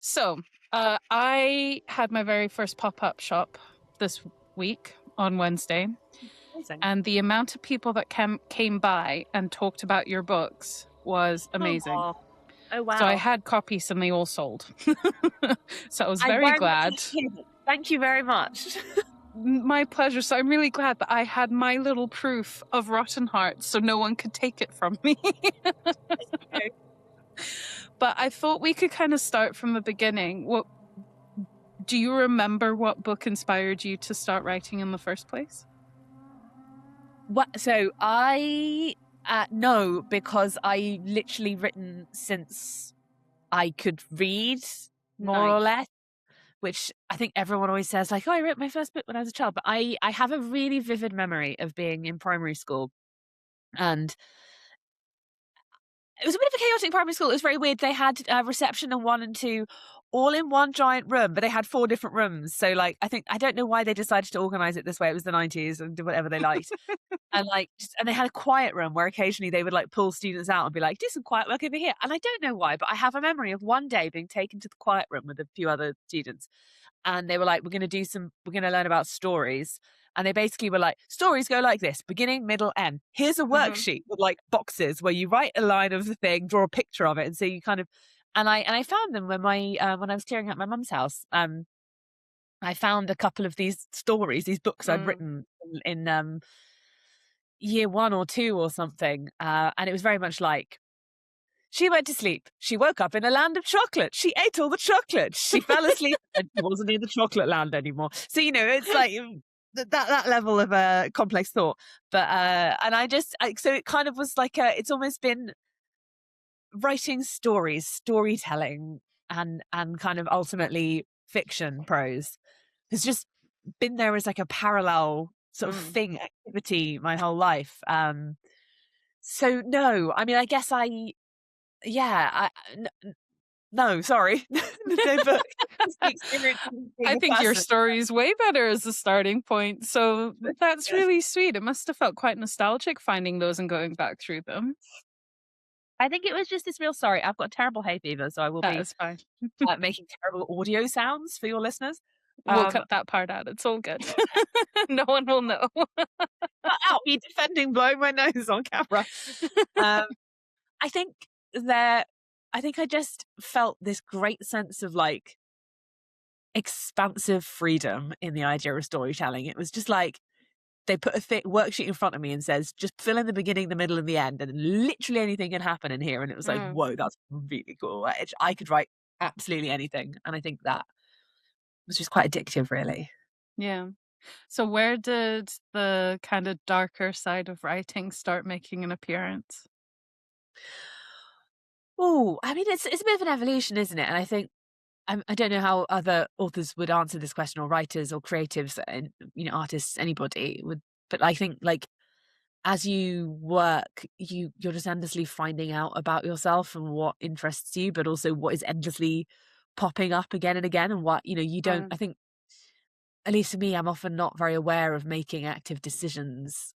So, I had my very first pop-up shop this week on Wednesday, Amazing. and the amount of people that came by and talked about your books was amazing. Oh, oh wow. So I had copies and they all sold. So I was I very very much glad. appreciate it. Thank you very much. My pleasure. So I'm really glad that I had my little proof of Rottenheart so no one could take it from me. Okay. But I thought we could kind of start from the beginning. Do you remember what book inspired you to start writing in the first place? So I no, because I literally written since I could read, more or Nice. less. Which I think everyone always says, like, "Oh, I wrote my first book when I was a child." But I have a really vivid memory of being in primary school, and it was a bit of a chaotic primary school. It was very weird. They had reception and 1 and 2 all in one giant room, but they had 4 different rooms. So, like, I don't know why they decided to organize it this way. It was the 90s and do whatever they liked. And and they had a quiet room where occasionally they would like pull students out and be like, do some quiet work over here. And I don't know why, but I have a memory of one day being taken to the quiet room with a few other students. And they were like, we're going to learn about stories. And they basically were like, stories go like this: beginning, middle, end. Here's a worksheet with like boxes where you write a line of the thing, draw a picture of it. And so you kind of, and I found them when when I was clearing out my mum's house. I found a couple of these stories, these books I'd written in year 1 or 2 or something. And it was very much like, she went to sleep. She woke up in a land of chocolate. She ate all the chocolate. She fell asleep and she wasn't in the chocolate land anymore. So, it's like that level of complex thought. But, and so it kind of was like it's almost been writing stories, storytelling, and kind of ultimately fiction prose has just been there as like a parallel sort of activity my whole life. So no, I mean, I guess no, sorry. No book. I think your story is way better as a starting point. So that's really sweet. It must have felt quite nostalgic finding those and going back through them. I think it was just this real sorry. I've got terrible hay fever, so I will That be is fine. making terrible audio sounds for your listeners. We'll cut that part out. It's all good. No one will know. Out me defending blowing my nose on camera. I think I just felt this great sense of like expansive freedom in the idea of storytelling. It was just like they put a thick worksheet in front of me and says, just fill in the beginning, the middle, and the end, and literally anything can happen in here. And it was like, whoa, that's really cool. I could write absolutely anything. And I think that was just quite addictive, really. Yeah. So where did the kind of darker side of writing start making an appearance? Oh, I mean, it's a bit of an evolution, isn't it? And I think I don't know how other authors would answer this question, or writers, or creatives, and artists, anybody would. But I think like as you work, you're just endlessly finding out about yourself and what interests you, but also what is endlessly popping up again and again, and what you don't. I think, at least for me, I'm often not very aware of making active decisions.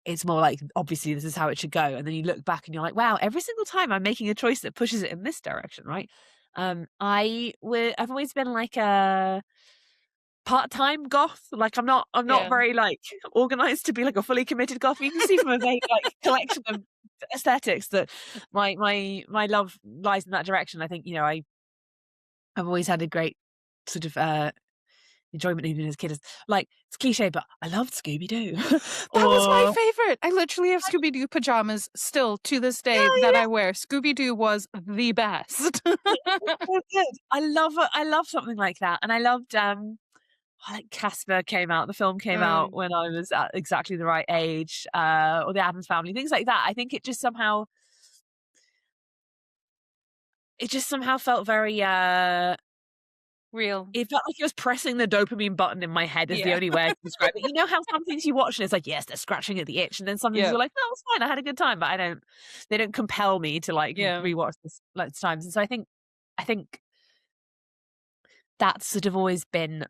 It's more like, obviously, this is how it should go. And then you look back and you're like, wow, every single time I'm making a choice that pushes it in this direction, right? I've always been like a part-time goth. Like I'm not very like organized to be like a fully committed goth. You can see from a vague like collection of aesthetics that my love lies in that direction. I think, I've always had a great sort of enjoyment even as a kid. Like, it's cliche, but I loved Scooby-Doo. That was my favorite. I literally have Scooby-Doo pajamas still to this day that I wear. Scooby-Doo was the best. So good. I love something like that. And I loved like Casper came out, the film came out when I was at exactly the right age, or the Addams Family, things like that. I think it just somehow felt very real. It felt like it was pressing the dopamine button in my head is the only way I can describe it. You know how some things you watch and it's like, yes, they're scratching at the itch, and then some things you're like, no, it's fine, I had a good time, but they don't compel me to like rewatch this loads of times. And so I think that's sort of always been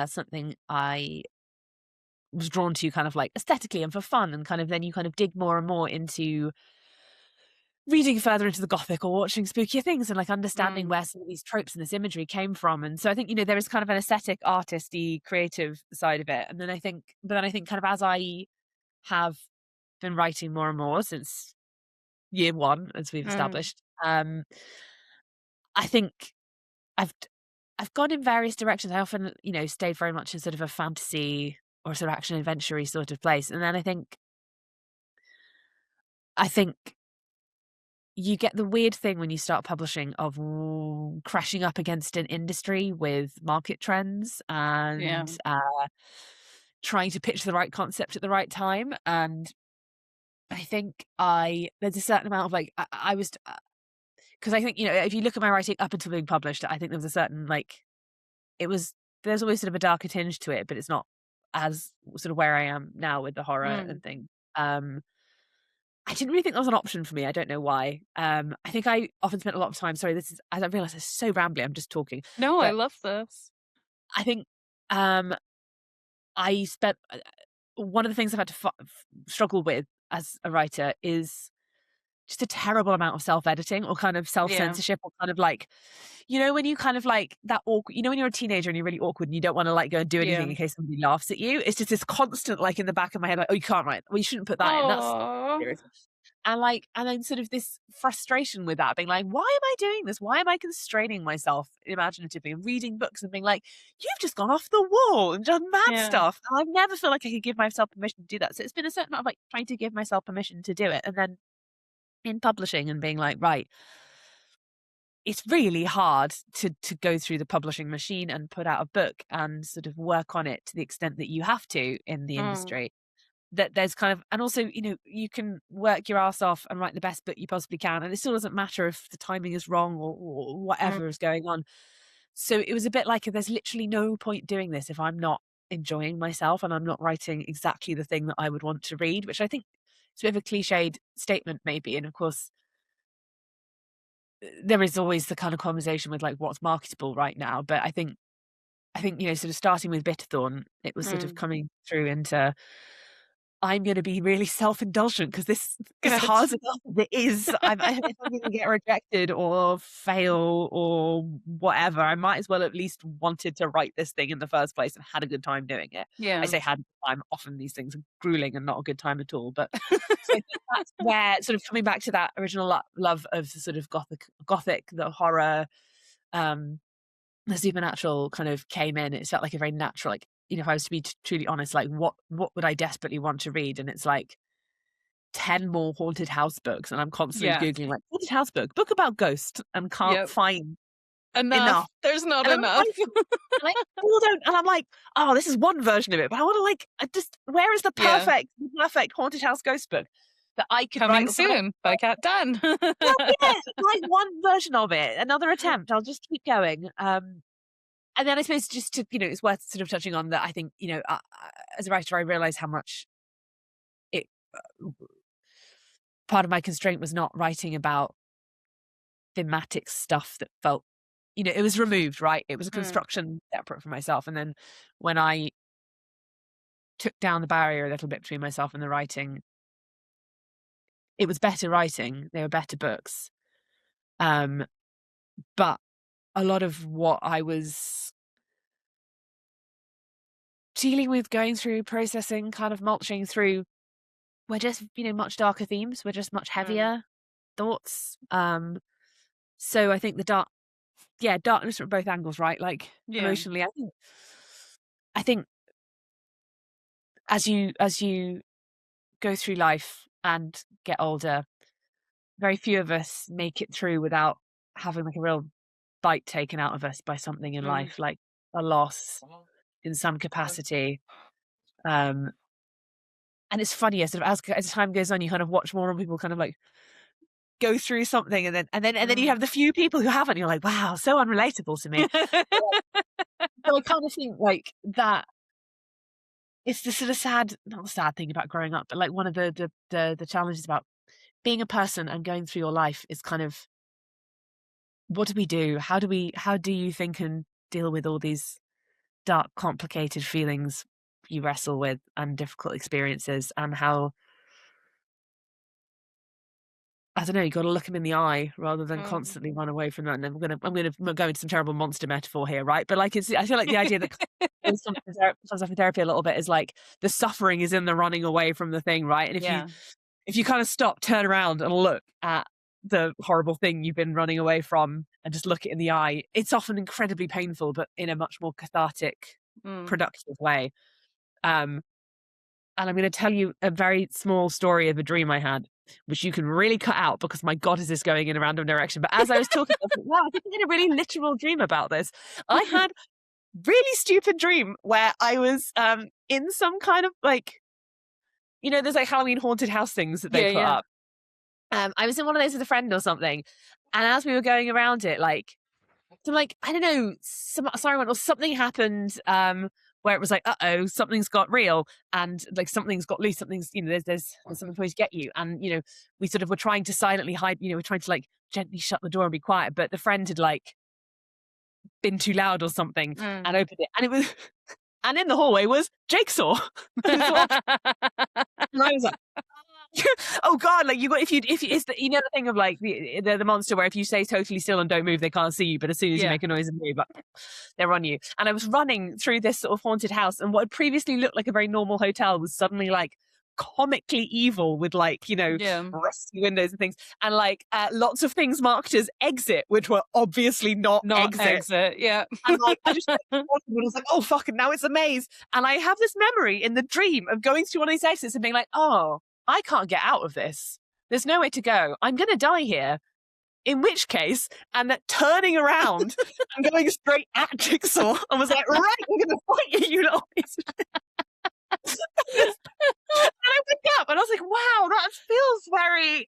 something I was drawn to, kind of like aesthetically and for fun, and kind of then you kind of dig more and more into reading further into the Gothic or watching spookier things and like understanding Mm. where some of these tropes and this imagery came from. And so I think, there is kind of an aesthetic, artisty, creative side of it. And then I think, kind of as I have been writing more and more since year one, as we've Mm. established, I think I've I've gone in various directions. I often, stayed very much in sort of a fantasy or sort of action adventure-y sort of place. And then I think you get the weird thing when you start publishing of crashing up against an industry with market trends Yeah. and trying to pitch the right concept at the right time. And I think there's a certain amount of like, I was, because I think, if you look at my writing up until being published, I think there was a certain like, there's always sort of a darker tinge to it, but it's not as sort of where I am now with the horror Mm. and thing. I didn't really think that was an option for me. I don't know why. I think I often spent a lot of time. Sorry, this is as I realize it's so rambly. I'm just talking, No, I but love this. I think I spent one of the things I've had to struggle with as a writer is just a terrible amount of self-editing or kind of Yeah. self-censorship or kind of like, when you kind of like that awkward, when you're a teenager and you're really awkward and you don't want to like go and do anything Yeah. in case somebody laughs at you. It's just this constant like in the back of my head, like, oh, you can't write. Well, you shouldn't put that in. That's Oh. and then sort of this frustration with that, being like, why am I doing this? Why am I constraining myself imaginatively and reading books and being like, you've just gone off the wall and done mad Yeah. stuff. And I never feel like I could give myself permission to do that. So it's been a certain amount of like trying to give myself permission to do it. And then in publishing and being like, right, it's really hard to go through the publishing machine and put out a book and sort of work on it to the extent that you have to in the Mm. industry. That there's kind of, and also, you can work your ass off and write the best book you possibly can, and it still doesn't matter if the timing is wrong or Mm. whatever is going on. So it was a bit like there's literally no point doing this if I'm not enjoying myself and I'm not writing exactly the thing that I would want to read, which I think it's a bit of a cliched statement maybe. And of course, there is always the kind of conversation with like what's marketable right now. But I think, sort of starting with Bitterthorn, it was sort of Mm. coming through into I'm gonna be really self-indulgent because this is Good. hard enough as it is. If I'm gonna get rejected or fail or whatever, I might as well at least wanted to write this thing in the first place and had a good time doing it. I Yeah. say had a good time, often these things are grueling and not a good time at all, but so I think that's where sort of coming back to that original love of the sort of gothic, the horror, um the supernatural kind of came in. It felt like a very natural, like, if I was to be truly honest, like what would I desperately want to read? And it's like 10 more haunted house books. And I'm constantly Yeah. Googling like haunted house book about ghost and can't Yep. find Enough. enough. There's not And I'm enough. like, and I still don't, and I'm like, oh, this is one version of it, but I want to like, where is Yeah. the perfect haunted house ghost book that I could write? Coming soon by Kat Dunn. Well, yeah, like one version of it, another attempt. I'll just keep going. And then I suppose just to, it's worth sort of touching on that. I think, as a writer, I realized how much it, part of my constraint was not writing about thematic stuff that felt, it was removed, right? It was a Mm. construction separate from myself. And then when I took down the barrier a little bit between myself and the writing, it was better writing. They were better books. But a lot of what I was dealing with, going through, processing, kind of mulching through, were just, much darker themes, were just much Mm. heavier thoughts. So I think darkness from both angles, right? Like Yeah. emotionally, I think as you go through life and get older, very few of us make it through without having like a real bite taken out of us by something in Mm. life, like a loss in some capacity. Um, and it's funny as sort of as time goes on, you kind of watch more and people kind of like go through something and then you Mm. have the few people who haven't, you're like, wow, so unrelatable to me. So I kind of think like that it's the sort of not the sad thing about growing up, but like one of the challenges about being a person and going through your life is kind of what do we do? How do you think and deal with all these dark, complicated feelings you wrestle with and difficult experiences, and how I don't know, you got to look him in the eye rather than constantly run away from that. And I'm gonna go into some terrible monster metaphor here, right? But like, I feel like the idea that comes up in therapy a little bit is like the suffering is in the running away from the thing, right? And if you kind of stop, turn around, and look at the horrible thing you've been running away from, and just look it in the eye, it's often incredibly painful, but in a much more cathartic, productive way. And I'm going to tell you a very small story of a dream I had, which you can really cut out because my God, is this going in a random direction? But as I was talking, I was like, wow, I think I had a really literal dream about this. I had a really stupid dream where I was in some kind of like, there's like Halloween haunted house things that they put up. I was in one of those with a friend or something. And as we were going around it, like, so like, I don't know, something happened where it was like, uh-oh, something's got real, and like something's got loose, something's, there's something supposed to get you. And, we sort of were trying to silently hide, we're trying to like gently shut the door and be quiet, but the friend had like been too loud or something and opened it. And it was, and in the hallway was Jigsaw. And I was like, oh God, like if it's the, the thing of like the monster where if you stay totally still and don't move, they can't see you, but as soon as you make a noise and move, like, they're on you. And I was running through this sort of haunted house, and what had previously looked like a very normal hotel was suddenly like comically evil with like, rusty windows and things, and like lots of things marked as exit, which were obviously not exit. And like I just was like, oh fuck, and now it's a maze. And I have this memory in the dream of going through one of these exits and being like, oh, I can't get out of this. There's nowhere to go. I'm going to die here. In which case, and that turning around and going straight at Jigsaw, I was like, right, we're going to fight you lot. And I picked up and I was like, wow, that feels very...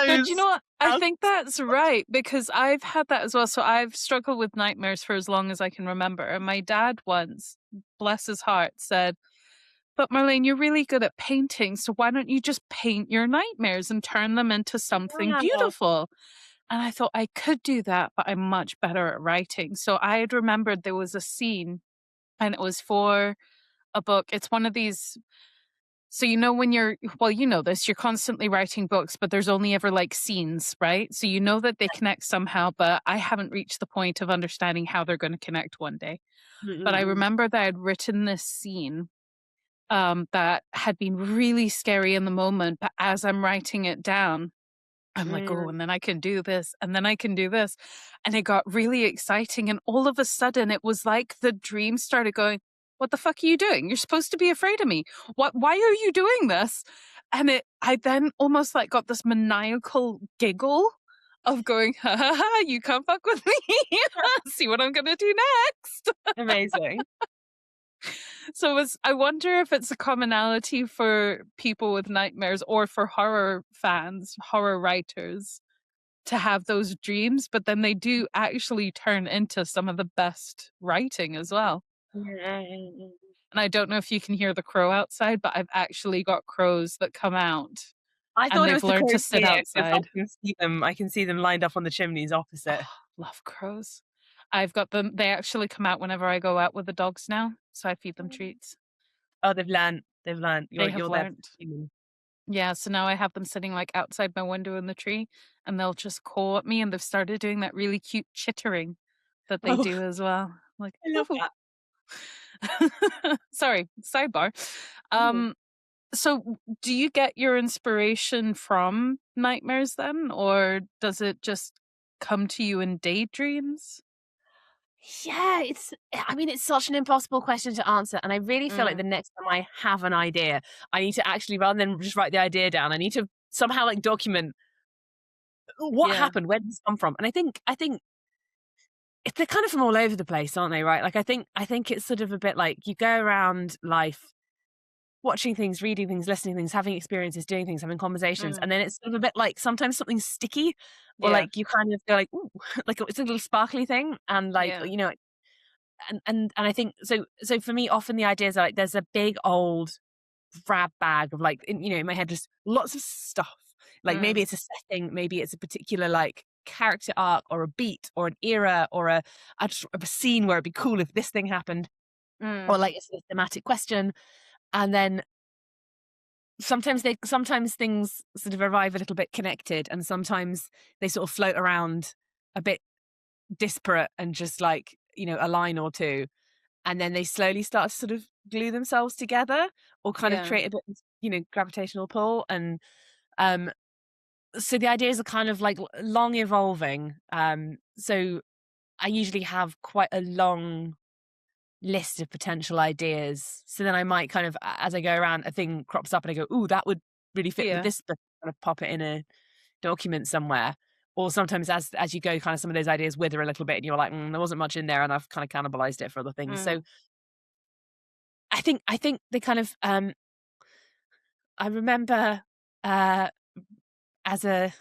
But you know what? I think that's right, because I've had that as well. So I've struggled with nightmares for as long as I can remember. And my dad once, bless his heart, said, but Marlene, you're really good at painting, so why don't you just paint your nightmares and turn them into something beautiful? And I thought I could do that, but I'm much better at writing. So I had remembered there was a scene, and it was for a book. It's one of these... So when you're... Well, you know this. You're constantly writing books, but there's only ever like scenes, right? So you know that they connect somehow, but I haven't reached the point of understanding how they're going to connect one day. But I remember that I'd written this scene that had been really scary in the moment, but as I'm writing it down, I'm like, oh, and then I can do this, and then I can do this. And it got really exciting. And all of a sudden, it was like the dream started going, what the fuck are you doing? You're supposed to be afraid of me. Why are you doing this? And I then almost like got this maniacal giggle of going, ha ha ha, you can't fuck with me. See what I'm going to do next. Amazing. So I wonder if it's a commonality for people with nightmares or for horror fans, horror writers, to have those dreams, but then they do actually turn into some of the best writing as well. And I don't know if you can hear the crow outside, but I've actually got crows that come out. I thought it was learned to sit outside. I can see them lined up on the chimneys opposite. Oh, love crows. I've got them. They actually come out whenever I go out with the dogs now, so I feed them treats. Oh, they've learned. They have learned. Yeah, so now I have them sitting like outside my window in the tree, and they'll just caw at me, and they've started doing that really cute chittering that they do as well. Like, I love that. Sorry, sidebar. So do you get your inspiration from nightmares then, or does it just come to you in daydreams? Yeah, it's such an impossible question to answer. And I really feel like the next time I have an idea, I need to actually, rather than just write the idea down, I need to somehow like document what happened, where did this come from? And I think they're kind of from all over the place, aren't they? Right? Like I think it's sort of a bit like you go around life watching things, reading things, listening to things, having experiences, doing things, having conversations, and then it's sort of a bit like sometimes something's sticky, or like you kind of go like, ooh, like it's a little sparkly thing, and like and I think so for me, often the ideas are like there's a big old grab bag of like in my head just lots of stuff. Like maybe it's a setting, maybe it's a particular like character arc or a beat or an era or a scene where it'd be cool if this thing happened, or like it's a thematic question. And then sometimes things sort of arrive a little bit connected, and sometimes they sort of float around a bit disparate and just like, a line or two, and then they slowly start to sort of glue themselves together or kind of Yeah. create a bit of, gravitational pull. And um so the ideas are kind of like long evolving. So I usually have quite a long list of potential ideas. So then I might kind of, as I go around, a thing crops up and I go, "Ooh, that would really fit with Yeah. this book," kind of pop it in a document somewhere. Or sometimes as you go, kind of some of those ideas wither a little bit and you're like, there wasn't much in there and I've kind of cannibalized it for other things. So Mm. I think they kind of I remember uh as a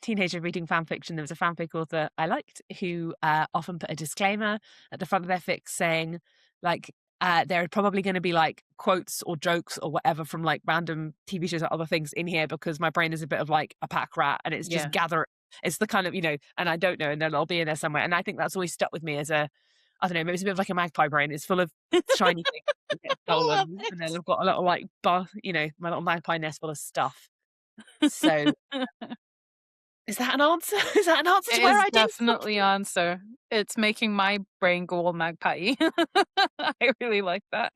teenager reading fan fiction, there was a fanfic author I liked who often put a disclaimer at the front of their fics saying, like, there are probably going to be like quotes or jokes or whatever from like random TV shows or other things in here because my brain is a bit of like a pack rat and it's just Yeah. gather. It's the kind of, and I don't know, and they'll all be in there somewhere. And I think that's always stuck with me as I don't know, maybe it's a bit of like a magpie brain. It's full of shiny things that get I love stolen. And then I've got a little like, my little magpie nest full of stuff. So it. is that an answer? Is that an answer It to where is ideas come definitely answer. It's making my brain go all magpie. I really like that.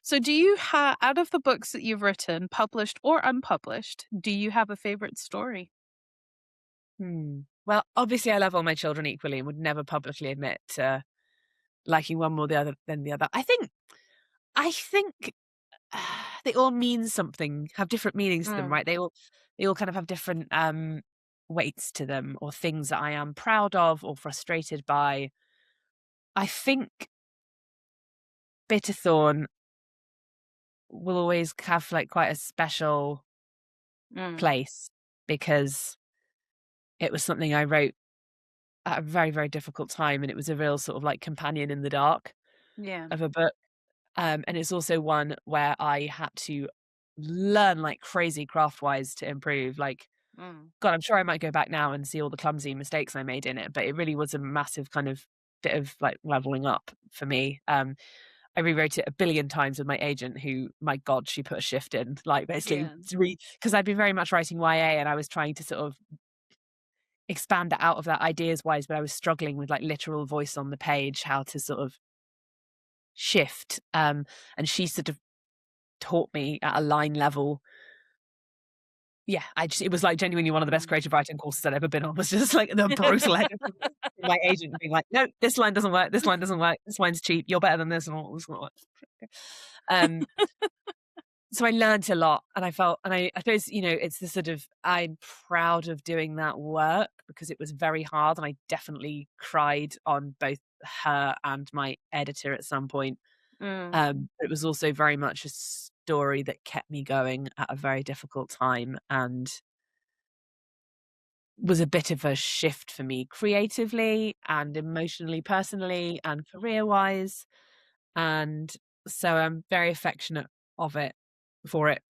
So do you have, out of the books that you've written, published or unpublished, do you have a favorite story? Well, obviously, I love all my children equally and would never publicly admit to liking one more the other than the other. I think they all mean something, have different meanings to them, Mm. right? They all kind of have different weights to them, or things that I am proud of or frustrated by. I think Bitterthorn will always have like quite a special Mm. place because it was something I wrote at a very, very difficult time, and it was a real sort of like companion in the dark Yeah. of a book. And it's also one where I had to learn like crazy craft-wise to improve. Like, Mm. God, I'm sure I might go back now and see all the clumsy mistakes I made in it, but it really was a massive kind of bit of like leveling up for me. I rewrote it a billion times with my agent, who, my God, she put a shift in, like basically Yeah. because I'd been very much writing YA and I was trying to sort of expand it out of that ideas wise, but I was struggling with like literal voice on the page, how to sort of shift. And she sort of taught me at a line level. Yeah, it was like genuinely one of the best Mm. creative writing courses I'd ever been on. Was just like the brutal head of my agent being like, "No, this line doesn't work. This line doesn't work. This line's cheap. You're better than this." And all this. Um, so I learned a lot, and I suppose, it's the sort of, I'm proud of doing that work because it was very hard, and I definitely cried on both her and my editor at some point. Mm. It was also very much a story that kept me going at a very difficult time and was a bit of a shift for me creatively and emotionally, personally, and career-wise. And so I'm very affectionate of it for it.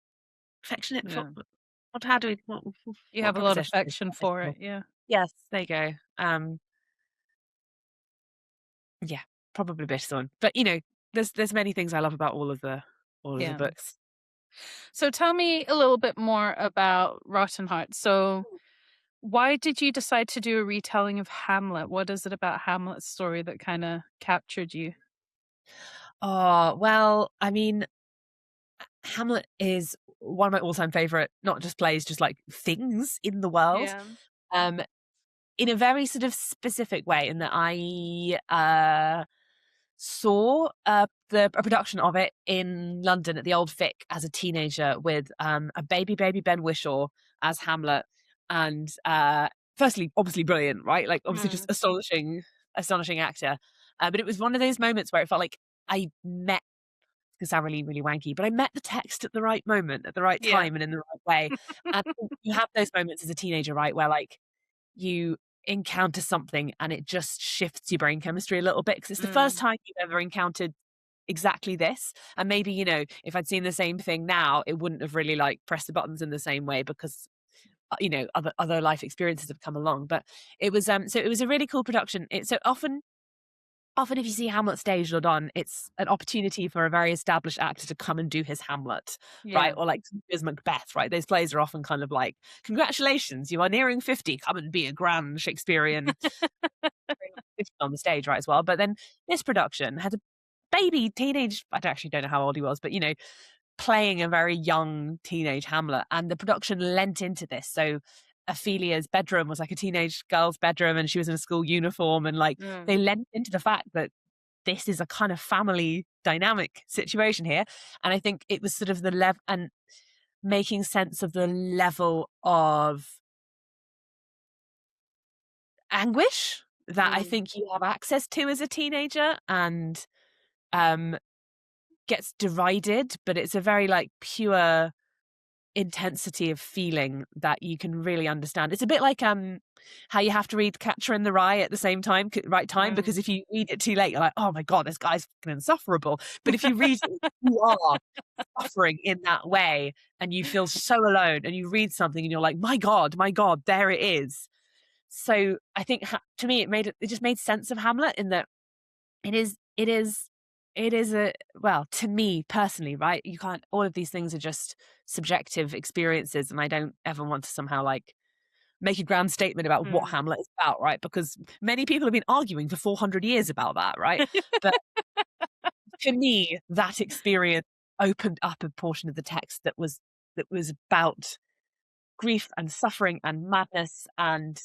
Affectionate for Yeah. what? How do we? You What have a lot of preposition is affection that? for it. Yeah. Yes, there you go. Yeah, probably Bitterthorn. But there's many things I love about all of the Yeah. books. So tell me a little bit more about Rottenheart. So why did you decide to do a retelling of Hamlet? What is it about Hamlet's story that kind of captured you? Oh, well, I mean, Hamlet is one of my all-time favorite, not just plays, just like things in the world. Yeah. Um, in a very sort of specific way, in that I saw a production of it in London at the Old Vic as a teenager with a baby Ben Whishaw as Hamlet, and firstly, obviously brilliant, right? Like obviously just Mm. astonishing actor. But it was one of those moments where it felt like I met, to sound really, really wanky, but I met the text at the right moment, at the right Yeah. time, and in the right way. And you have those moments as a teenager, right, where like you encounter something and it just shifts your brain chemistry a little bit because it's the first Mm. time you've ever encountered exactly this. And maybe, if I'd seen the same thing now, it wouldn't have really like pressed the buttons in the same way because other life experiences have come along. But it was so it was a really cool production. It so often often if you see Hamlet staged or done, it's an opportunity for a very established actor to come and do his Hamlet, right? Yeah. Or like his Macbeth, right? Those plays are often kind of like, congratulations, you are nearing 50, come and be a grand Shakespearean on the stage, right, as well. But then this production had a baby teenage, I actually don't know how old he was, but playing a very young teenage Hamlet, and the production lent into this. So Ophelia's bedroom was like a teenage girl's bedroom, and she was in a school uniform, and like Mm. they lent into the fact that this is a kind of family dynamic situation here. And I think it was sort of the level and making sense of the level of anguish that I Mm. think you have access to as a teenager, and um gets derided, but it's a very like pure intensity of feeling that you can really understand. It's a bit like how you have to read Catcher in the Rye at the same time, right time, because Mm. if you read it too late, you're like, oh my god, this guy's fucking insufferable. But if you read it, you are suffering in that way, and you feel so alone, and you read something and you're like, my god, there it is. So I think to me it just made sense of Hamlet in that it is it is it is a well, to me personally, right? You can't all of these things are just subjective experiences, and I don't ever want to somehow like make a grand statement about what Mm. Hamlet is about, right? Because many people have been arguing for 400 years about that, right? But for me, that experience opened up a portion of the text that was about grief and suffering and madness, and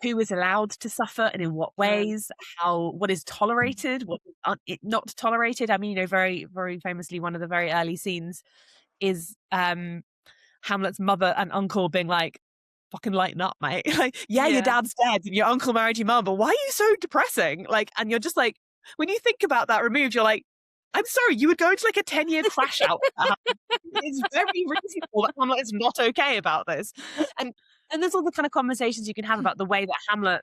who is allowed to suffer and in what Mm. ways, what is tolerated, what is not tolerated. I mean, very, very famously, one of the very early scenes is Hamlet's mother and uncle being like, fucking lighten up, mate. Like, yeah, your Yeah. dad's dead and your uncle married your mum, but why are you so depressing? Like, and you're just like, when you think about that removed, you're like, I'm sorry, you would go into like a 10-year crash out. It's very reasonable that Hamlet is not okay about this. And and there's all the kind of conversations you can have about the way that Hamlet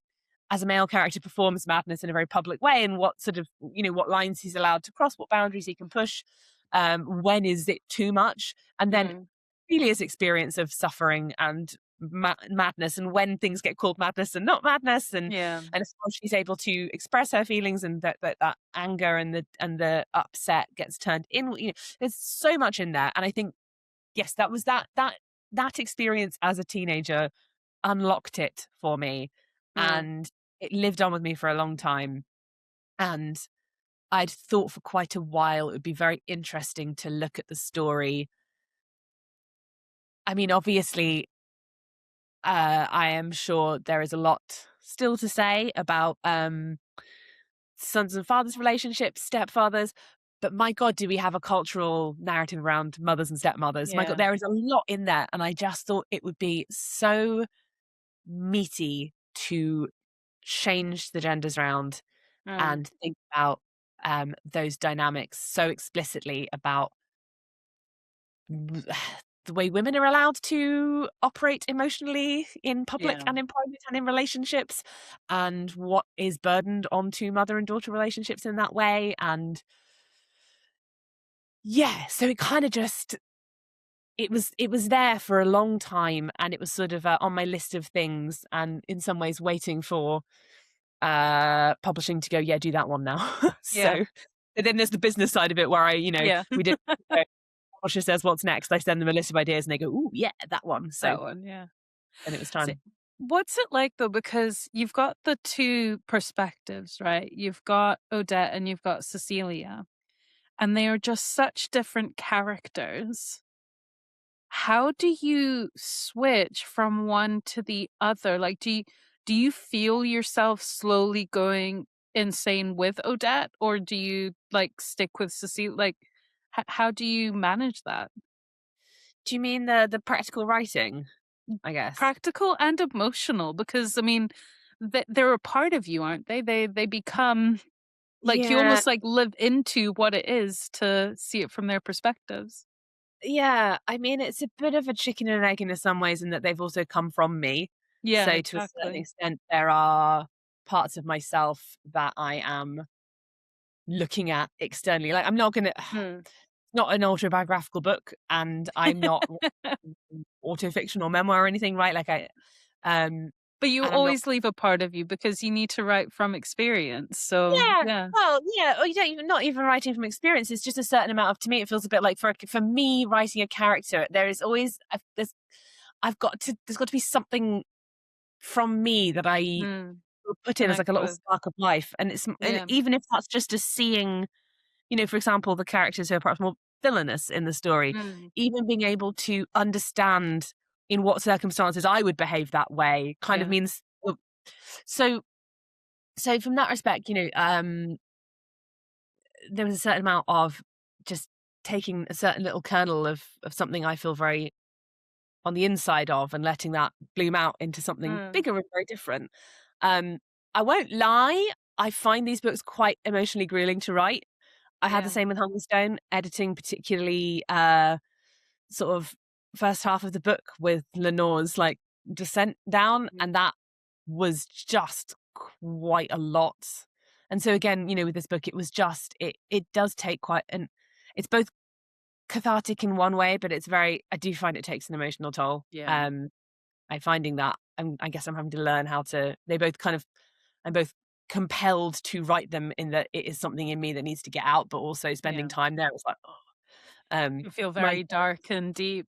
as a male character performs madness in a very public way, and what sort of, what lines he's allowed to cross, what boundaries he can push, when is it too much? And then Mm. Celia's experience of suffering and madness, and when things get called madness and not madness, Yeah. and how she's able to express her feelings, and that anger and the upset gets turned in. There's so much in there, and I think yes, that was that experience as a teenager unlocked it for me, Mm. and it lived on with me for a long time. And I'd thought for quite a while it would be very interesting to look at the story. I mean, obviously, I am sure there is a lot still to say about sons and fathers relationships, stepfathers. But my God, do we have a cultural narrative around mothers and stepmothers? My God, Yeah. there is a lot in there. And I just thought it would be so meaty to change the genders around Mm. and think about those dynamics so explicitly about the way women are allowed to operate emotionally in public Yeah. and in private and in relationships, and what is burdened onto mother and daughter relationships in that way. And yeah, so it kind of just it was there for a long time, and it was sort of on my list of things, and in some ways waiting for publishing to go, yeah, do that one now. Yeah. So but then there's the business side of it where Yeah. we did publisher says what's next, I send them a list of ideas and they go, ooh, yeah, that one. So That one. Yeah. then it was So, time. what's it like though? Because you've got the two perspectives, right? You've got Odette and you've got Cecilia, and they are just such different characters. How do you switch from one to the other? Like, do you feel yourself slowly going insane with Odette, or do you like stick with Cecilia? Like, how do you manage that? Do you mean the practical writing, I guess? Practical and emotional, because I mean, they're a part of you, aren't they? They become like you Yeah, almost like live into what it is to see it from their perspectives. yeah. I mean, it's a bit of a chicken and egg in some ways, in that they've also come from me. Yeah, So to a certain exactly. extent, there are parts of myself that I am looking at externally. Like I'm not gonna Mm. not an autobiographical book, and I'm not autofiction or memoir or anything, right? Like But you and I'm not. always leave a part of you because you need to write from experience. So Yeah, yeah. well, yeah, or you don't even not even writing from experience. It's just a certain amount of. To me, it feels a bit like for me writing a character, there is always there's got to be something from me that I Mm, will put in as like connect a little with. spark of life, and Yeah. even if that's just as seeing, for example, the characters who are perhaps more villainous in the story, Mm, even being able to understand in what circumstances I would behave that way kind of yeah. means. So so from that respect, there was a certain amount of just taking a certain little kernel of something I feel very on the inside of and letting that bloom out into something Mm, bigger and very different. Um, I won't lie, I find these books quite emotionally grueling to write. I had the yeah. same with Hungerstone, editing particularly sort of first half of the book with Lenore's like descent down, Mhm. and that was just quite a lot. And so again, with this book, it was just it does take quite an it's both cathartic in one way, but it's very I do find it takes an emotional toll. Yeah. I'm finding that I guess I'm having to learn how to they both kind of I'm both compelled to write them in that it is something in me that needs to get out, but also spending Yeah. time there. It's like, oh. You feel My very dark and deep.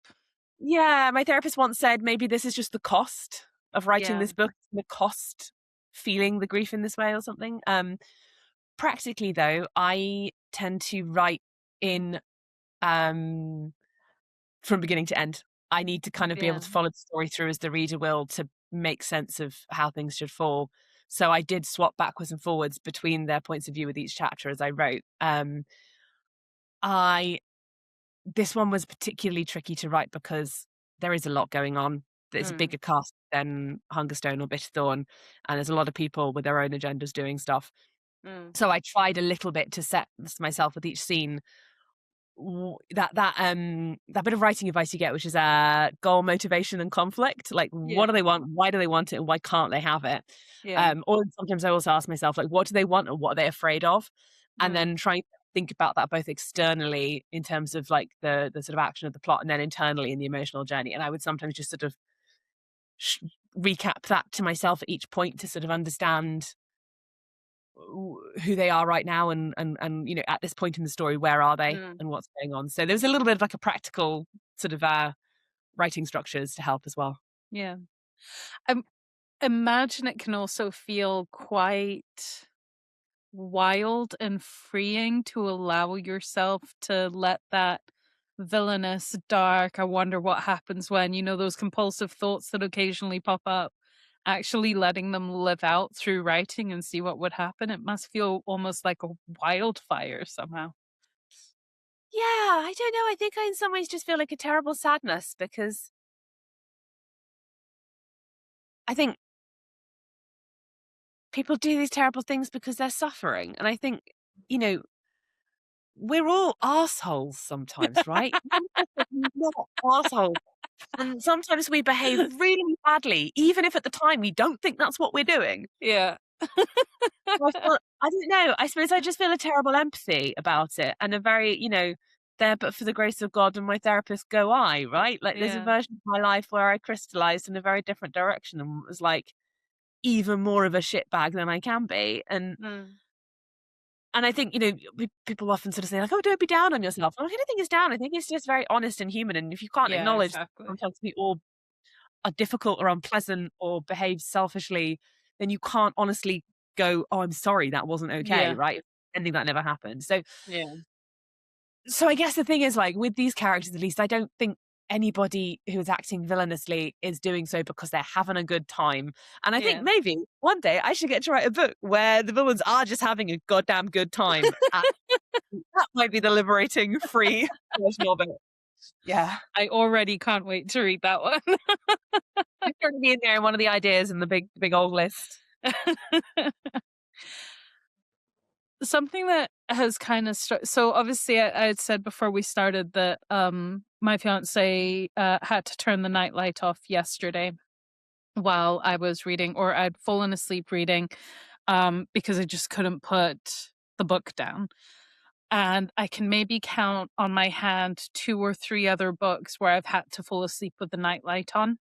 Yeah, my therapist once said maybe this is just the cost of writing Yeah. this book, the cost feeling the grief in this way or something. Practically though, I tend to write in um from beginning to end. I need to kind of be able Yeah. to follow the story through as the reader will to make sense of how things should fall. So I did swap backwards and forwards between their points of view with each chapter as I wrote. I This one was particularly tricky to write because there is a lot going on. There's a Mm, bigger cast than Hungerstone or Bitterthorn, and there's a lot of people with their own agendas doing stuff. mm, So I tried a little bit to set myself with each scene that bit of writing advice you get, which is goal, motivation, and conflict. Like, what yeah. do they want? Why do they want it? And why can't they have it? Yeah. Or sometimes I also ask myself, like, what do they want and what are they afraid of? And Mm, then trying to think about that both externally in terms of like the sort of action of the plot, and then internally in the emotional journey. And I would sometimes just sort of sh- recap that to myself at each point to sort of understand who they are right now and at this point in the story where are they mm, and what's going on. So there's a little bit of like a practical sort of writing structures to help as well. yeah. I imagine it can also feel quite wild and freeing to allow yourself to let that villainous, dark, I wonder what happens when, those compulsive thoughts that occasionally pop up, actually letting them live out through writing and see what would happen. It must feel almost like a wildfire somehow. Yeah, I don't know. I think I in some ways just feel like a terrible sadness because I think people do these terrible things because they're suffering. And I think, you know, we're all assholes sometimes, right? None of us are not assholes. And sometimes we behave really badly, even if at the time we don't think that's what we're doing. Yeah. I don't know. I suppose I just feel a terrible empathy about it and a very, there but for the grace of God and my therapist go I, right? Like there's a Yeah. version of my life where I crystallized in a very different direction and was like even more of a shitbag than I can be. Mm. And I think, people often sort of say like, oh, don't be down on yourself. I don't think it's down. I think it's just very honest and human. And if you can't Yeah, acknowledge that exactly. sometimes we all are difficult or unpleasant or behave selfishly, then you can't honestly go, "Oh, I'm sorry, that wasn't okay," Yeah. right? Pretending that never happened. So Yeah. so I guess the thing is, like, with these characters, at least, I don't think anybody who is acting villainously is doing so because they're having a good time. And I think Yeah. maybe one day I should get to write a book where the villains are just having a goddamn good time. That might be the liberating, free version of it. Yeah. I already can't wait to read that one. It's going to be in there in one of the ideas in the big old list. Something that has kind of so obviously I had said before we started that my fiance had to turn the nightlight off yesterday while I was reading, or I'd fallen asleep reading, because I just couldn't put the book down. And I can maybe count on my hand 2 or 3 other books where I've had to fall asleep with the nightlight on.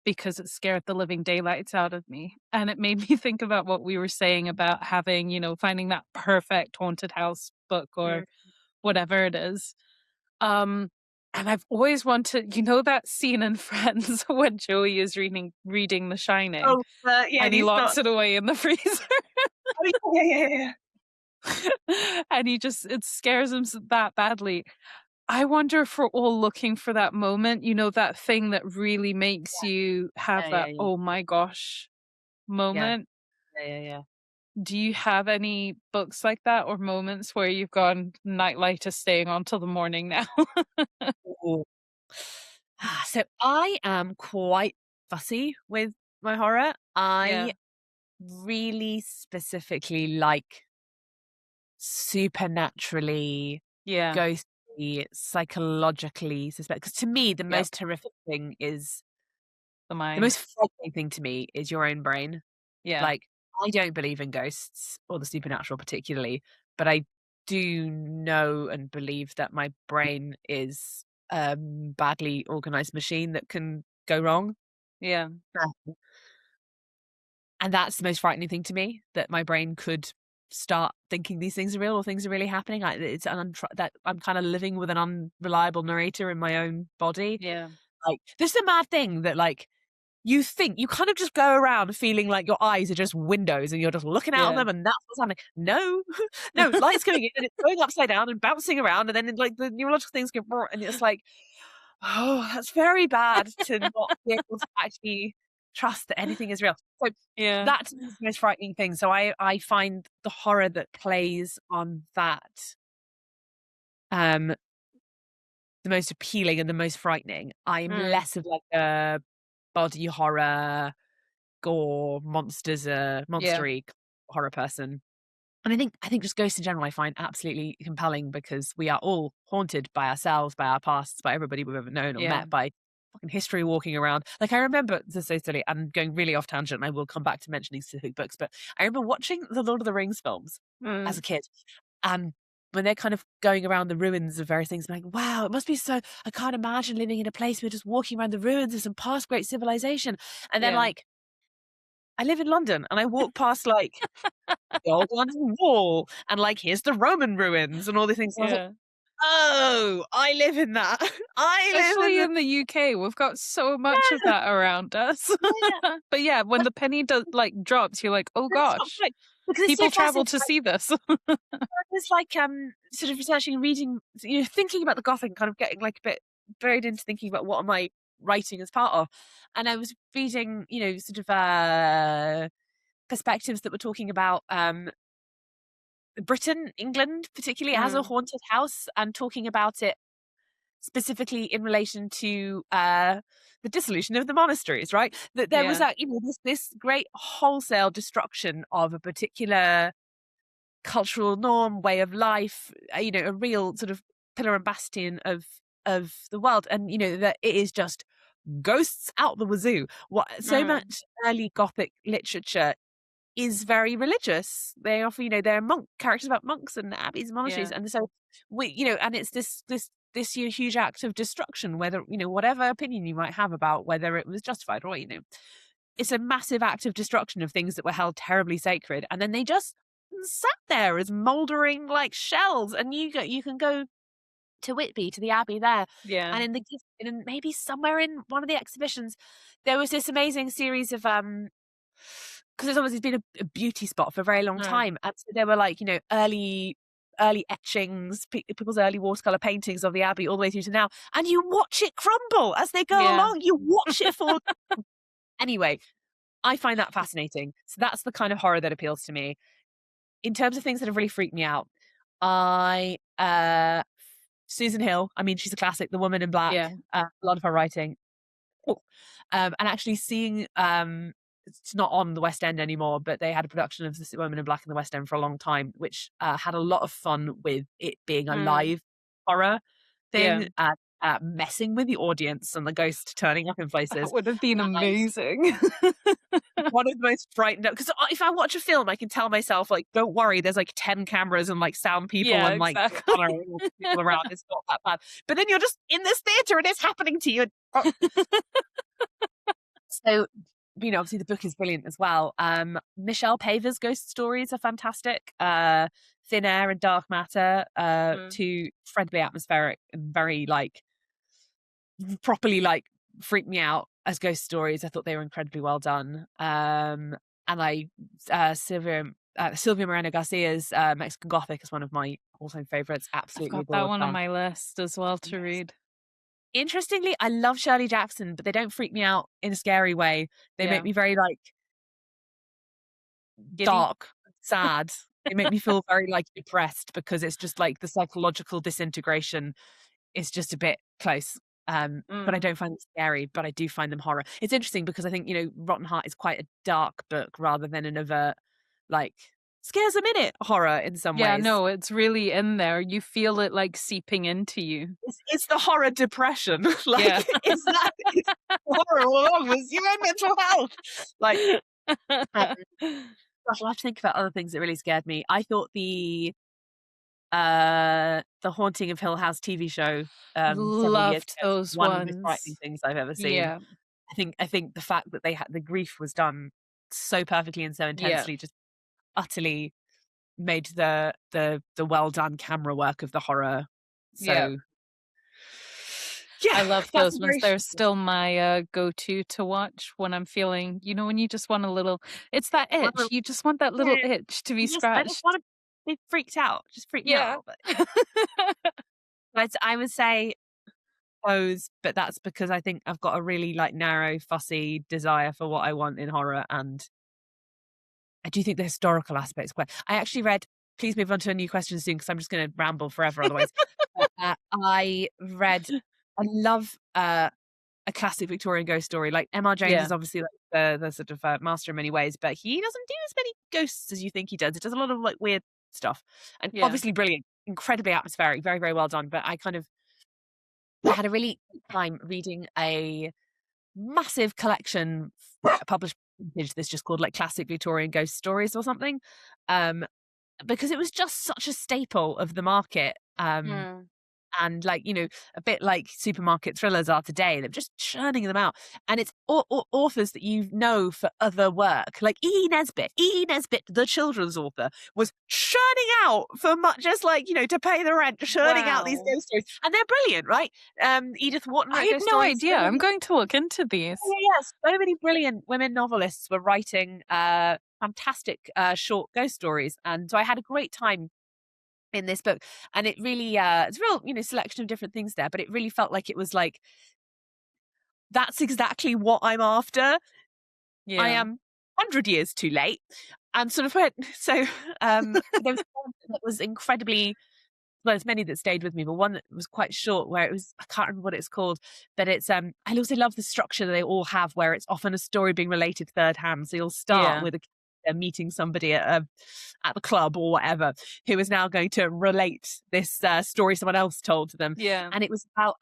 because it scared the living daylights out of me. And it made me think about what we were saying about having, finding that perfect haunted house book or whatever it is. And I've always wanted, that scene in Friends when Joey is reading The Shining, Oh, yeah, and and he he's locks not. it away in the freezer. Oh, yeah. And it scares him that badly. I wonder if we're all looking for that moment, that thing that really makes you have that, Yeah. oh my gosh moment. Yeah. Do you have any books like that or moments where you've gone, Nightlight is staying on till the morning now? Ooh. So I am quite fussy with my horror. Yeah. I really specifically like supernaturally, Yeah. ghostly, psychologically suspect. Because to me, Yep. The the mind. most frightening thing to me is your own brain. Yeah. Like, I don't believe in ghosts or the supernatural particularly, but I do know and believe that my brain is badly organized machine that can go wrong. Yeah. Yeah. And that's the most frightening thing to me, that my brain could start thinking these things are real or things are really happening. That I'm kind of living with an unreliable narrator in my own body. Yeah. Like, this is a mad thing that, like, you think you kind of just go around feeling like your eyes are just windows and you're just looking out of Yeah. them and that's what's happening. No, no, light's coming in and it's going upside down and bouncing around, and then like the neurological things get brought, and it's like, oh, that's very bad to not be able to actually trust that anything is real. So Yeah. that's the most frightening thing. So I find the horror that plays on that um the most appealing and the most frightening. I'm Mm. less of like a body horror, gore, Yeah. monstery horror person. And I think just ghosts in general I find absolutely compelling, because we are all haunted by ourselves, by our pasts, by everybody we've ever known or Yeah. met, by fucking history walking around. Like, I remember, this is so silly, I'm going really off tangent and I will come back to mentioning specific books, but I remember watching the Lord of the Rings films as Mm. a kid. When they're kind of going around the ruins of various things, I'm like, wow, it must be so, I can't imagine living in a place where we're just walking around the ruins of some past great civilization. And then, Yeah. like, I live in London and I walk past, like, the old London Wall and, like, here's the Roman ruins and all these things. And I was like, Yeah. oh, I live in that. I live in Especially the in the UK, we've got so much of that around us. yeah. But yeah, when the penny drops, you're like, oh That's not gosh, right. Because it's so people travel fascinating. to see this. It's like sort of researching and reading, thinking about the Gothic and kind of getting like a bit buried into thinking about what am I writing as part of. And I was reading, sort of perspectives that were talking about Britain, England, particularly as a Mm. haunted house, and talking about it specifically in relation to the dissolution of the monasteries, right? That there was Yeah. that, this great wholesale destruction of a particular cultural norm, way of life, a real sort of pillar and bastion of the world, and that it is just ghosts out the wazoo. What so Mm. much early Gothic literature is very religious. They offer, they're monk characters about monks and abbeys and monasteries, Yeah. and so and it's this huge act of destruction. Whether whatever opinion you might have about whether it was justified or it's a massive act of destruction of things that were held terribly sacred, and then they just sat there as mouldering like shells. And you can go to Whitby, to the abbey there, Yeah. and maybe somewhere in one of the exhibitions, there was this amazing series of because it's obviously been a beauty spot for a very long Mm. time, and so there were like early etchings, people's early watercolor paintings of the abbey all the way through to now, and you watch it crumble as they go Yeah. along. You watch it fall. Anyway, I find that fascinating. So that's the kind of horror that appeals to me. In terms of things that have really freaked me out, I Susan Hill, I mean, she's a classic, The Woman in Yeah. Black, a lot of her writing. Cool. And actually seeing it's not on the West End anymore, but they had a production of The Woman in Black in the West End for a long time, which had a lot of fun with it being a Mm. live horror Yeah. thing, messing with the audience and the ghost turning up in That places. would have been amazing. One of the most frightened, because if I watch a film, I can tell myself, like, don't worry, there's like 10 cameras and like sound people Yeah, and like exactly. people around. It's not that bad. But then you're just in this theater and it's happening to you. So, obviously the book is brilliant as well. Michelle Paver's ghost stories are fantastic. Thin Air and Dark Matter, two incredibly atmospheric and very properly freaked me out as ghost stories. I thought they were incredibly well done. And Sylvia Moreno Garcia's Mexican Gothic is one of my all-time favorites. Absolutely I've got that one on my list as well to read. Interestingly, I love Shirley Jackson, but they don't freak me out in a scary way. They make me very dark, sad. They make me feel very depressed because it's just the psychological disintegration is just a bit close. But I don't find them scary, but I do find them horror. It's interesting because I think, Rottenheart is quite a dark book rather than an overt, scares a minute horror in some ways. Yeah, no, it's really in there. You feel it seeping into you. It's the horror depression. It's horror all along. It's your own mental health. Gosh, I'll have to think about other things that really scared me. I thought the Haunting of Hill House TV show loved those one ones. of the most frightening things I've ever seen. Yeah. I think the fact that the grief was done so perfectly and so intensely just utterly made the well done camera work of the horror. So I love those ones. They're still my go-to to watch when I'm feeling, when you just want a little, it's that itch. You just want that little itch to be scratched. I just want to be freaked out. Just freak me out. But I would say those, but that's because I think I've got a really narrow, fussy desire for what I want in horror, and I do think the historical aspect is quite. I actually read. Please move on to a new question soon because I'm just going to ramble forever otherwise. I love a classic Victorian ghost story. M.R. James is obviously the sort of master in many ways, but he doesn't do as many ghosts as you think he does. It does a lot of weird stuff, and obviously brilliant, incredibly atmospheric, very, very well done. But I had a really good time reading a massive collection published that's just called Classic Victorian Ghost Stories or something, because it was just such a staple of the market. And a bit like supermarket thrillers are today. They're just churning them out, and it's authors that for other work, like E. Nesbit, the children's author, was churning out for just to pay the rent, churning out these ghost stories, and they're brilliant, right? Edith Wharton. I had no idea. I'm going to look into these. Yes, so many brilliant women novelists were writing fantastic short ghost stories, and so I had a great time in this book, and it really it's a real selection of different things there, but it really felt like it was that's exactly what I'm after. I am 100 years too late, and sort of went so there was one that was incredibly there's many that stayed with me, but one that was quite short where it was, I can't remember what it's called, but it's I also love the structure that they all have where it's often a story being related third hand. So you'll start with meeting somebody at the club or whatever who is now going to relate this story someone else told to them. And it was about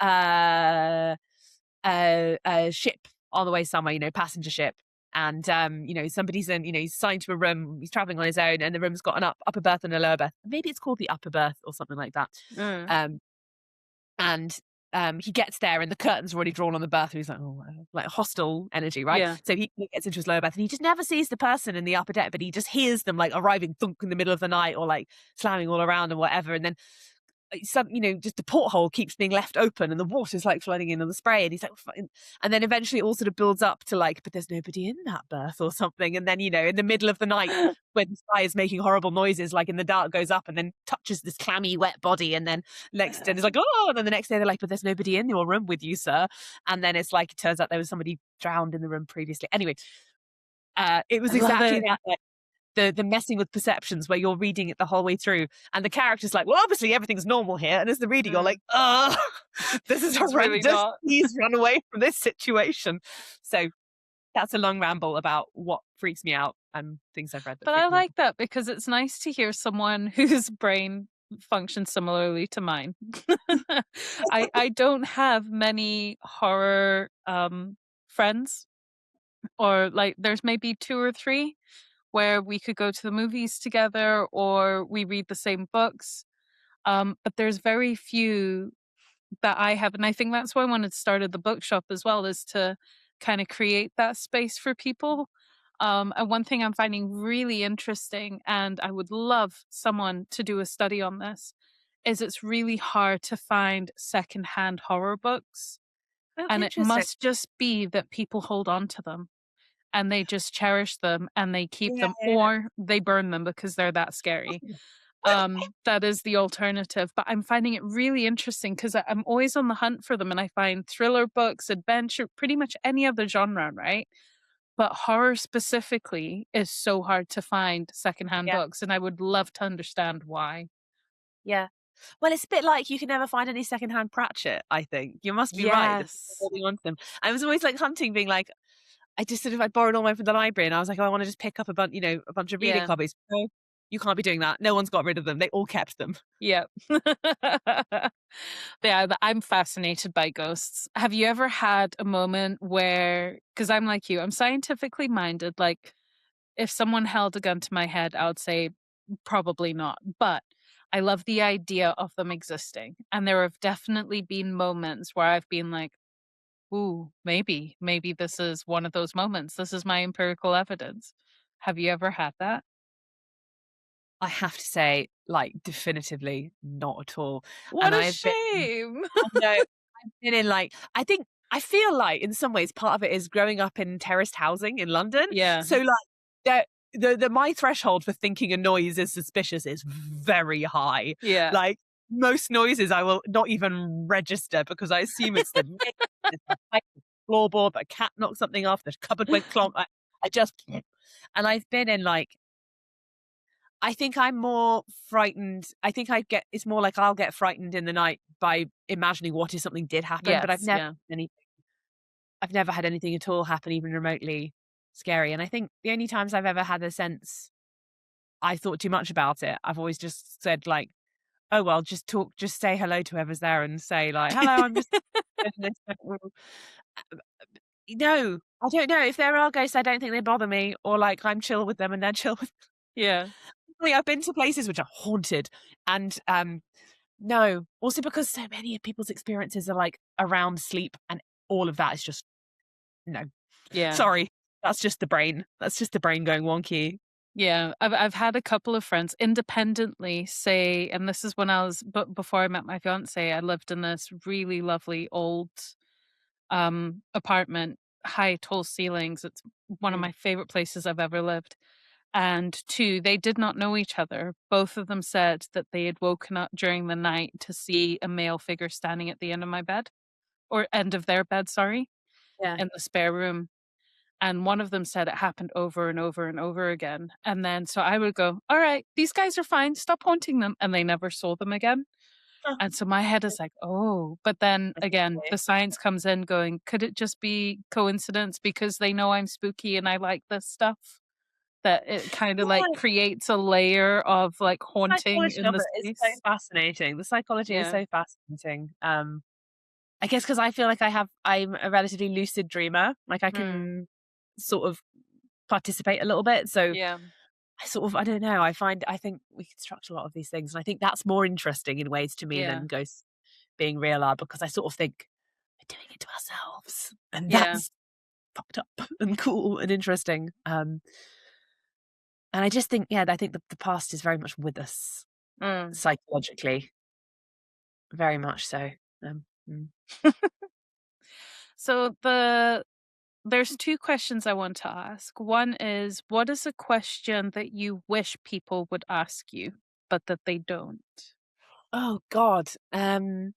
a ship on the way somewhere, passenger ship. And, somebody's he's assigned to a room, he's traveling on his own, and the room's got an upper berth and a lower berth. Maybe it's called the upper berth or something like that. He gets there and the curtains are already drawn on the berth, and he's like hostile energy, right? So he gets into his lower berth and he just never sees the person in the upper deck, but he just hears them arriving thunk in the middle of the night or slamming all around and whatever. And then just the porthole keeps being left open and the water's flooding in on the spray, and he's and then eventually it all sort of builds up to but there's nobody in that berth or something, and then in the middle of the night when the sky is making horrible noises, in the dark, goes up and then touches this clammy wet body, and then and it's and then the next day they're but there's nobody in your room with you, sir, and then it's it turns out there was somebody drowned in the room previously. Anyway, it was exactly that. The messing with perceptions where you're reading it the whole way through and the character's well, obviously everything's normal here, and as the reader you're this is horrendous, really please run away from this situation. So that's a long ramble about what freaks me out and things I've read but I like that because it's nice to hear someone whose brain functions similarly to mine. I don't have many horror friends, or there's maybe 2 or 3 where we could go to the movies together or we read the same books. But there's very few that I have. And I think that's why I wanted to start at the bookshop as well, is to kind of create that space for people. And one thing I'm finding really interesting, and I would love someone to do a study on this, is it's really hard to find secondhand horror books. Oh, And it interesting. must just be that people hold on to them and they just cherish them and they keep Yeah, them, yeah. or they burn them because they're that scary. That is the alternative. But I'm finding it really interesting because I'm always on the hunt for them, and I find thriller books, adventure, pretty much any other genre, right? But horror specifically is so hard to find secondhand Yeah, books, and I would love to understand why. yeah. Well, it's a bit like you can never find any secondhand Pratchett, I think. You must be right that people are Yes. holding on to them. I was always like hunting, being like, I just sort of I borrowed all mine from the library and I was like, "Oh, I wanna just pick up a bunch of reading Yeah. copies." No, you can't be doing that. No one's got rid of them. They all kept them. Yep. Yeah, I'm fascinated by ghosts. Have you ever had a moment where, because I'm like you, I'm scientifically minded, like if someone held a gun to my head, I would say probably not. But I love the idea of them existing. And there have definitely been moments where I've been like, ooh, maybe this is one of those moments. This is my empirical evidence. Have you ever had that? I have to say, like, definitively not at all. What And a I've been shame. I know, I've been in, like I feel like in some ways part of it is growing up in terraced housing in London. Yeah. So, like, the my threshold for thinking a noise is suspicious is very high. Yeah. Like, most noises I will not even register because I assume it's the wind, it's the pipe, the floorboard, a cat knocked something off, the cupboard went clonk. I just and I've been in, like I think I'm more frightened. I think I get it's more like I'll get frightened in the night by imagining what if something did happen, but Yes, yeah. I've never had anything at all happen even remotely scary. And I think the only times I've ever had a sense I thought too much about it, I've always just said like, "Oh well, just say hello to whoever's there and say like, hello, I'm just no, I don't know. If there are ghosts, I don't think they bother me, or like I'm chill with them and they're chill with Yeah. me. I've been to places which are haunted and no, also because so many of people's experiences are like around sleep and all of that is just no. Yeah. Sorry. That's just the brain. That's just the brain going wonky. Yeah. I've had a couple of friends independently say, and this is when I was, but before I met my fiance, I lived in this really lovely old apartment, high tall ceilings. It's one of Mm. my favorite places I've ever lived. And two, they did not know each other. Both of them said that they had woken up during the night to see a male figure standing at the end of my bed, or end of their bed, sorry, Yeah. in the spare room. And one of them said it happened over and over and over again. And then so I would go, all right, these guys are fine. Stop haunting them. And they never saw them again. Huh. And so my head is like, oh, but then again, Okay. the science comes in going, could it just be coincidence because they know I'm spooky and I like this stuff? That it kind of like Yeah, creates a layer of like the haunting psychology in of the it is so space. fascinating. The psychology is Yeah. so fascinating. I guess because I feel like I'm a relatively lucid dreamer. Like I Mm. can sort of participate a little bit. So Yeah. I don't know. I think we construct a lot of these things, and I think that's more interesting in ways to me Yeah. than ghosts being real are because I sort of think we're doing it to ourselves, and Yeah. that's fucked up and cool and interesting. And I just think, yeah, I think the past is very much with us Mm. psychologically, very much so. Mm. So there's two questions I want to ask. One is, what is a question that you wish people would ask you, but that they don't? Oh God. Do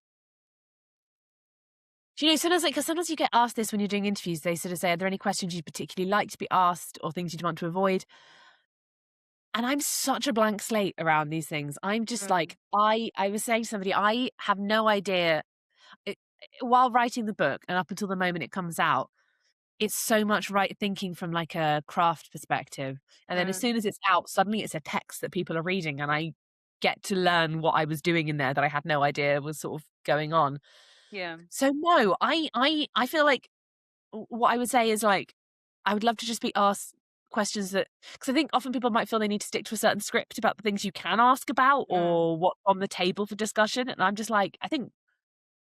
you know, sometimes like, 'cause sometimes you get asked this when you're doing interviews. They sort of say, "Are there any questions you'd particularly like to be asked, or things you'd want to avoid?" And I'm such a blank slate around these things. I'm just Mm. like, I was saying to somebody, I have no idea. It, while writing the book and up until the moment it comes out, it's so much right thinking from like a craft perspective. And then as Mm. soon as it's out, suddenly it's a text that people are reading, and I get to learn what I was doing in there that I had no idea was sort of going on. Yeah. So no, I feel like what I would say is like I would love to just be asked questions that because I think often people might feel they need to stick to a certain script about the things you can ask about Mm. or what's on the table for discussion. And I'm just like, I think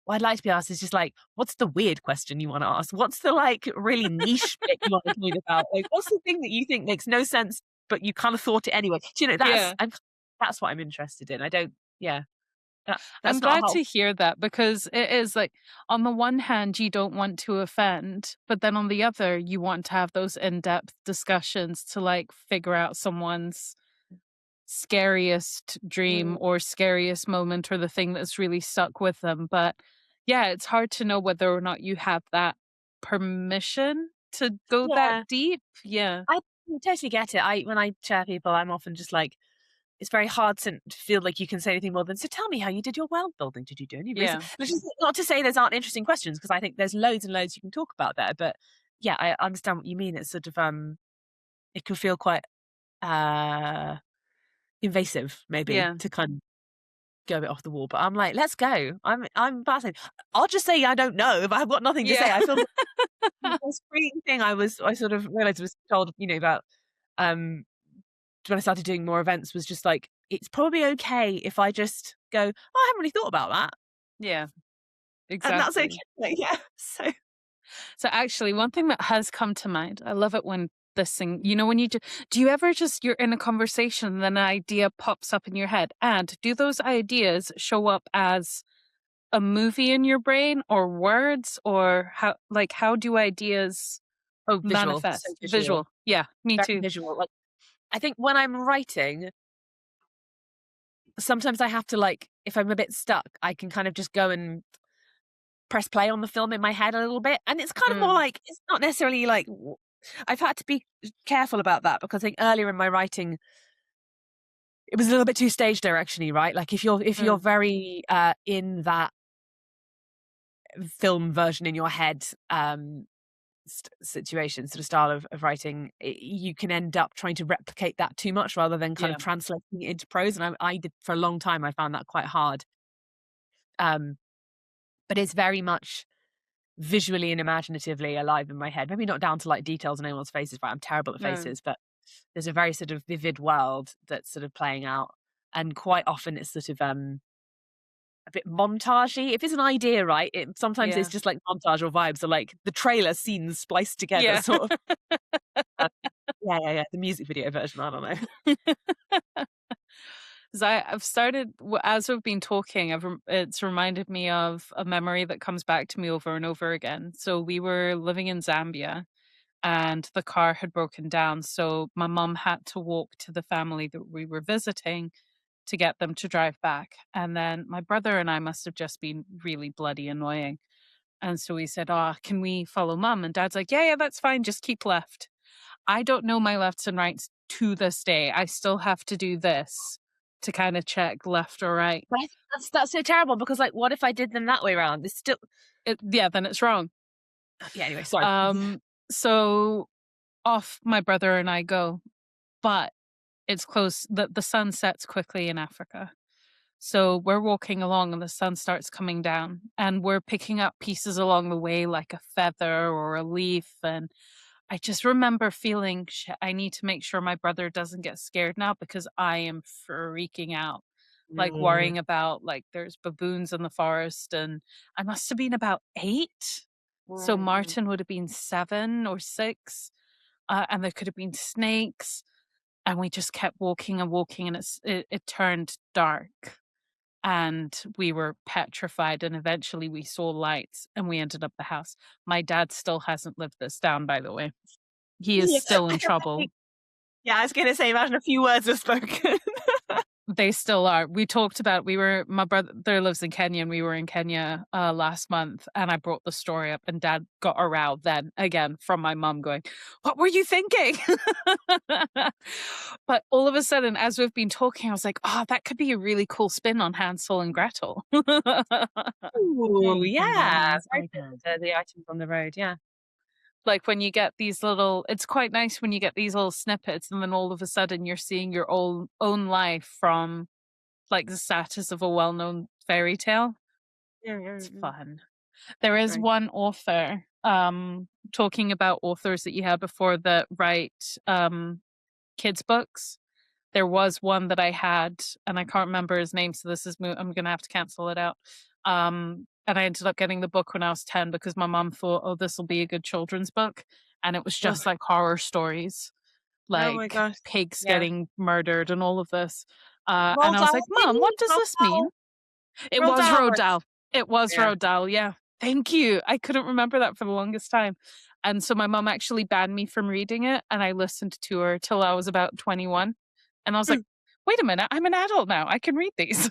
what I'd like to be asked is just like, what's the weird question you want to ask? What's the like really niche bit you want to talk about? Like, what's the thing that you think makes no sense, but you kind of thought it anyway? Do you know, Yeah. that's what I'm interested in. I don't, yeah, I'm that's not a glad whole, to hear that because it is like, on the one hand, you don't want to offend, but then on the other, you want to have those in depth discussions to like figure out someone's scariest dream mm, or scariest moment or the thing that's really stuck with them. But yeah, it's hard to know whether or not you have that permission to go that yeah, deep. Yeah. I totally get it. When I share people, I'm often just like, it's very hard to feel like you can say anything more than, so tell me how you did your world building. Did you do any research? Yeah. Which is not to say those aren't interesting questions, because I think there's loads and loads you can talk about there. But yeah, I understand what you mean. It's sort of it can feel quite uh invasive, maybe, Yeah. to kind of go a bit off the wall. But I'm like, let's go. I'm fascinated. I'll just say I don't know if I've got nothing to say. Yeah. I feel the most freeing thing I sort of realized was told, about um when I started doing more events, was just like, it's probably okay if I just go, oh, I haven't really thought about that. Yeah. And that's okay. Exactly. Like, yeah. So So actually, one thing that has come to mind, I love it when this thing, when do you ever just, you're in a conversation and then an idea pops up in your head? And do those ideas show up as a movie in your brain or words or how do ideas oh, visual. So manifest? visual. Visual. Yeah, me Very too. visual. Like, I think when I'm writing, sometimes I have to, like, if I'm a bit stuck, I can kind of just go and press play on the film in my head a little bit. And it's kind of more Mm, like, it's not necessarily like, I've had to be careful about that, because I think earlier in my writing, it was a little bit too stage direction-y, right? Like, if you're mm, very in that film version in your head, situation, sort of style of writing, you can end up trying to replicate that too much rather than kind yeah. of translating it into prose. And I did for a long time. I found that quite hard. Um, but it's very much visually and imaginatively alive in my head. Maybe not down to like details on anyone's faces, right? I'm terrible at No. faces, but there's a very sort of vivid world that's sort of playing out. And quite often it's sort of a bit montagey. If it's an idea, right, it sometimes it's Yeah. just like montage or vibes, or like the trailer scenes spliced together, Yeah. sort of. Uh, yeah, yeah, yeah. The music video version. I don't know. 'Cause I've started as we've been talking, it's reminded me of a memory that comes back to me over and over again. So we were living in Zambia and the car had broken down. So my mum had to walk to the family that we were visiting to get them to drive back. And then my brother and I must have just been really bloody annoying. And so we said, "Oh, can we follow mum?" And dad's like, "Yeah, yeah, that's fine. Just keep left." I don't know my lefts and rights to this day. I still have to do this to kind of check left or right. But I think that's so terrible, because like, what if I did them that way around? It's still Yeah, then it's wrong. yeah. Anyway, sorry. Um, so off my brother and I go, but it's close. The sun sets quickly in Africa. So we're walking along and the sun starts coming down and we're picking up pieces along the way like a feather or a leaf. And I just remember feeling, "Shit, I need to make sure my brother doesn't get scared now because I am freaking out." Like Mm, worrying about like there's baboons in the forest and I must have been about 8. So mm, Martin would have been 7 or 6. And there could have been snakes. And we just kept walking and walking and it turned dark and we were petrified and eventually we saw lights and we ended up the house. My dad still hasn't lived this down, by the way. He is yeah. still in trouble. Yeah, I was gonna say, imagine a few words were spoken. They still are. We talked about my brother lives in Kenya and we were in Kenya last month and I brought the story up and dad got a row then again from my mum going, "What were you thinking?" But all of a sudden, as we've been talking, I was like, "Oh, that could be a really cool spin on Hansel and Gretel." Ooh, Again, yeah, combining very icons. good. The items on the road, yeah. Like when you get these it's quite nice when you get these little snippets and then all of a sudden you're seeing your own life from like the status of a well-known fairy tale. Yeah, yeah, It's yeah. fun. There is Right. one author, talking about authors that you had before that write kids books. There was one that I had and I can't remember his name, so this is I'm gonna have to cancel it out. And I ended up getting the book when I was 10 because my mom thought, oh, this will be a good children's book. And it was Ugh. just like horror stories, Oh my like gosh. pigs Yeah. getting murdered and all of this. Roald And I was Dahl, like, Mom, what does Roald this mean? Dahl. It Roald was Dahl Roald works. Dahl. It was Yeah. Roald Dahl, yeah. Thank you. I couldn't remember that for the longest time. And so my mom actually banned me from reading it, and I listened to her till I was about 21. And I was like, wait a minute, I'm an adult now. I can read these.